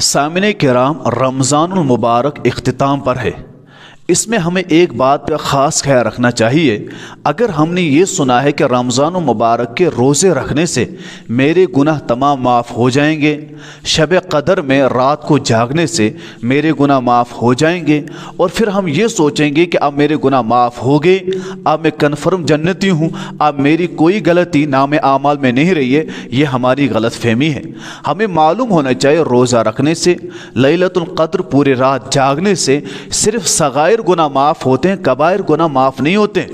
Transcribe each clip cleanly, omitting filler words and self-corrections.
سامعین کرام، رمضان المبارک اختتام پر ہے۔ اس میں ہمیں ایک بات پہ خاص خیال رکھنا چاہیے۔ اگر ہم نے یہ سنا ہے کہ رمضان المبارک کے روزے رکھنے سے میرے گناہ تمام معاف ہو جائیں گے، شب قدر میں رات کو جاگنے سے میرے گناہ معاف ہو جائیں گے، اور پھر ہم یہ سوچیں گے کہ اب میرے گناہ معاف ہو گئے، اب میں کنفرم جنتی ہوں، اب میری کوئی غلطی نام اعمال میں نہیں رہی ہے، یہ ہماری غلط فہمی ہے۔ ہمیں معلوم ہونا چاہیے روزہ رکھنے سے، لیلۃ القدر پوری رات جاگنے سے صرف صغائر گناہ معاف ہوتے ہیں، کبائر گناہ معاف نہیں ہوتے۔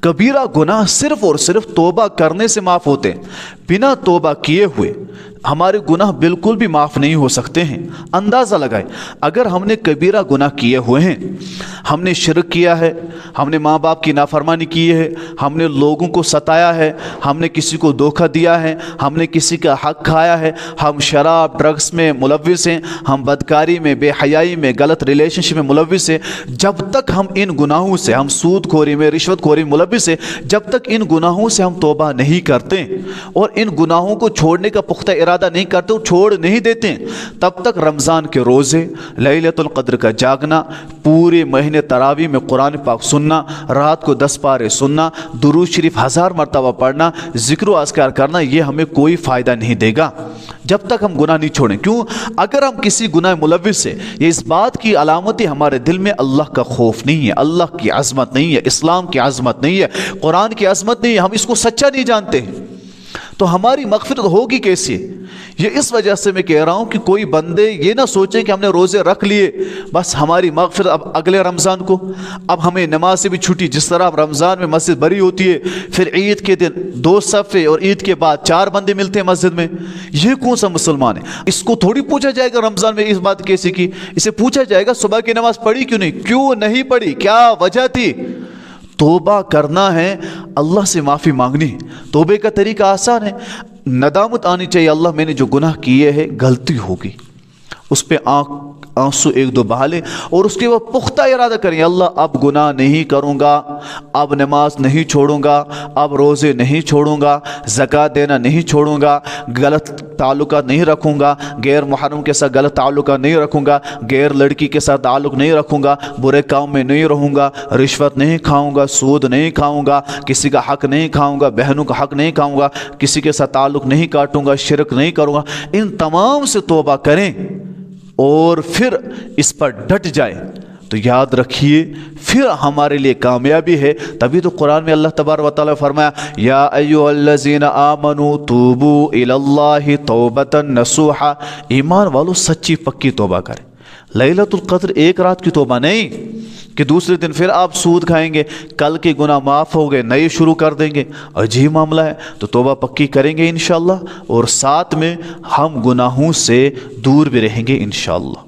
کبیرہ گناہ صرف اور صرف توبہ کرنے سے معاف ہوتے ہیں، بنا توبہ کیے ہوئے ہمارے گناہ بالکل بھی معاف نہیں ہو سکتے ہیں۔ اندازہ لگائیں، اگر ہم نے کبیرہ گناہ کیے ہوئے ہیں، ہم نے شرک کیا ہے، ہم نے ماں باپ کی نافرمانی کی ہے، ہم نے لوگوں کو ستایا ہے، ہم نے کسی کو دھوکہ دیا ہے، ہم نے کسی کا حق کھایا ہے، ہم شراب ڈرگس میں ملوث ہیں، ہم بدکاری میں، بے حیائی میں، غلط ریلیشن شپ میں ملوث ہیں، جب تک ہم ان گناہوں سے، ہم سود خوری میں، رشوت خوری میں ملوث ہیں، جب تک ان گناہوں سے ہم توبہ نہیں کرتے اور ان گناہوں کو چھوڑنے کا پختہ ارادہ نہیں کرتے اور چھوڑ نہیں دیتے، تب تک رمضان کے روزے، لیلۃ القدر کا جاگنا، پورے مہینے تراویح میں قرآن پاک سننا، رات کو 10 پارے سننا، درود شریف 1000 مرتبہ پڑھنا، ذکر و اذکار کرنا، یہ ہمیں کوئی فائدہ نہیں دے گا جب تک ہم گناہ نہیں چھوڑیں۔ کیوں؟ اگر ہم کسی گناہ ملوث سے، یہ اس بات کی علامت ہے ہمارے دل میں اللہ کا خوف نہیں ہے، اللہ کی عظمت نہیں ہے، اسلام کی عظمت نہیں ہے، قرآن کی عظمت نہیں ہے، ہم اس کو سچا نہیں جانتے ہیں، تو ہماری مغفرت ہوگی کیسے؟ یہ اس وجہ سے میں کہہ رہا ہوں کہ کوئی بندے یہ نہ سوچیں کہ ہم نے روزے رکھ لیے بس ہماری مغفرت اب اگلے رمضان کو، اب ہمیں نماز سے بھی چھٹی، جس طرح اب رمضان میں مسجد بھری ہوتی ہے، پھر عید کے دن 2 صفے اور عید کے بعد 4 بندے ملتے ہیں مسجد میں، یہ کون سا مسلمان ہے؟ اس کو تھوڑی پوچھا جائے گا رمضان میں اس بات کیسے کی، اسے پوچھا جائے گا صبح کی نماز پڑھی کیوں نہیں پڑھی، کیا وجہ تھی؟ توبہ کرنا ہے، اللہ سے معافی مانگنی ہے۔ توبے کا طریقہ آسان ہے، ندامت آنی چاہیے، اللہ میں نے جو گناہ کیے ہیں غلطی ہوگی، اس پہ آنسو 1-2 بہا لیں، اور اس کے بعد پختہ ارادہ کریں، اللہ اب گناہ نہیں کروں گا، اب نماز نہیں چھوڑوں گا، اب روزے نہیں چھوڑوں گا، زکوٰۃ دینا نہیں چھوڑوں گا، غلط تعلقات نہیں رکھوں گا، غیر محرم کے ساتھ غلط تعلقات نہیں رکھوں گا، غیر لڑکی کے ساتھ تعلق نہیں رکھوں گا، برے کام میں نہیں رہوں گا، رشوت نہیں کھاؤں گا، سود نہیں کھاؤں گا، کسی کا حق نہیں کھاؤں گا، بہنوں کا حق نہیں کھاؤں گا، کسی کے ساتھ تعلق نہیں کاٹوں گا، شرک نہیں کروں گا۔ ان تمام سے توبہ کریں اور پھر اس پر ڈٹ جائیں تو یاد رکھیے پھر ہمارے لیے کامیابی ہے۔ تبھی تو قرآن میں اللہ تبارک و تعالیٰ نے فرمایا، یا ایھا الذین آمنوا توبوا الی اللہ توبۃ نصوحا، ایمان والو سچی پکی توبہ کریں۔ لیلۃ القدر ایک رات کی توبہ نہیں کہ دوسرے دن پھر آپ سود کھائیں گے، کل کے گناہ معاف ہو گئے نئے شروع کر دیں گے، عجیب معاملہ ہے۔ تو توبہ پکی کریں گے انشاءاللہ، اور ساتھ میں ہم گناہوں سے دور بھی رہیں گے انشاءاللہ۔